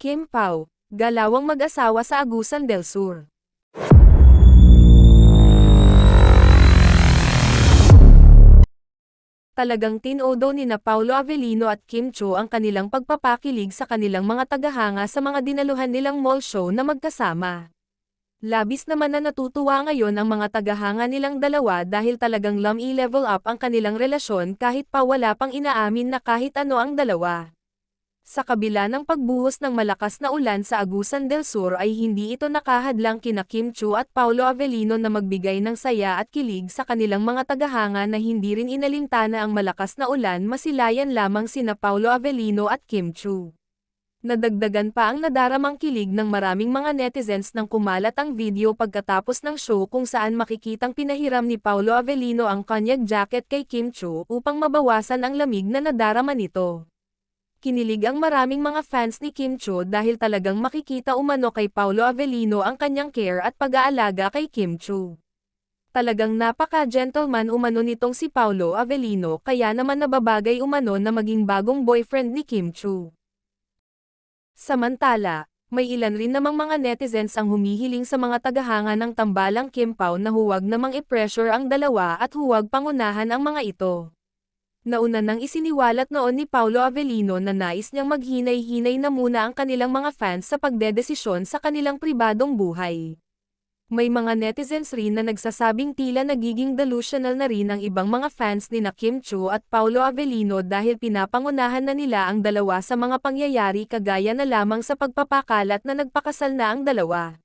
Kim Pao, galawang mag-asawa sa Agusan del Sur. Talagang tinodo nina Paulo Avellino at Kim Cho ang kanilang pagpapakilig sa kanilang mga tagahanga sa mga dinaluhan nilang mall show na magkasama. Labis naman na natutuwa ngayon ang mga tagahanga nilang dalawa dahil talagang level up ang kanilang relasyon kahit pa wala pang inaamin na kahit ano ang dalawa. Sa kabila ng pagbuhos ng malakas na ulan sa Agusan del Sur ay hindi ito nakahadlang kina Kim Cho at Paulo Avellino na magbigay ng saya at kilig sa kanilang mga tagahanga na hindi rin inalintana ang malakas na ulan, masilayan lamang sina Paulo Avellino at Kim Cho. Nadagdagan pa ang nadaramang kilig ng maraming mga netizens nang kumalat ang video pagkatapos ng show kung saan makikitang pinahiram ni Paulo Avellino ang kanyang jacket kay Kim Cho upang mabawasan ang lamig na nadarama nito. Kinilig ang maraming mga fans ni Kim Cho dahil talagang makikita umano kay Paulo Avellino ang kanyang care at pag-aalaga kay Kim Cho. Talagang napaka-gentleman umano nitong si Paulo Avellino kaya naman nababagay umano na maging bagong boyfriend ni Kim Cho. Samantala, may ilan rin namang mga netizens ang humihiling sa mga tagahanga ng tambalang Kim Pao na huwag namang i-pressure ang dalawa at huwag pangunahan ang mga ito. Nauna nang isiniwalat noon ni Paulo Avellino na nais niyang maghinay-hinay na muna ang kanilang mga fans sa pagdedesisyon sa kanilang pribadong buhay. May mga netizens rin na nagsasabing tila nagiging delusional na rin ang ibang mga fans ni Kim Cho at Paulo Avellino dahil pinapangunahan na nila ang dalawa sa mga pangyayari kagaya na lamang sa pagpapakalat na nagpakasal na ang dalawa.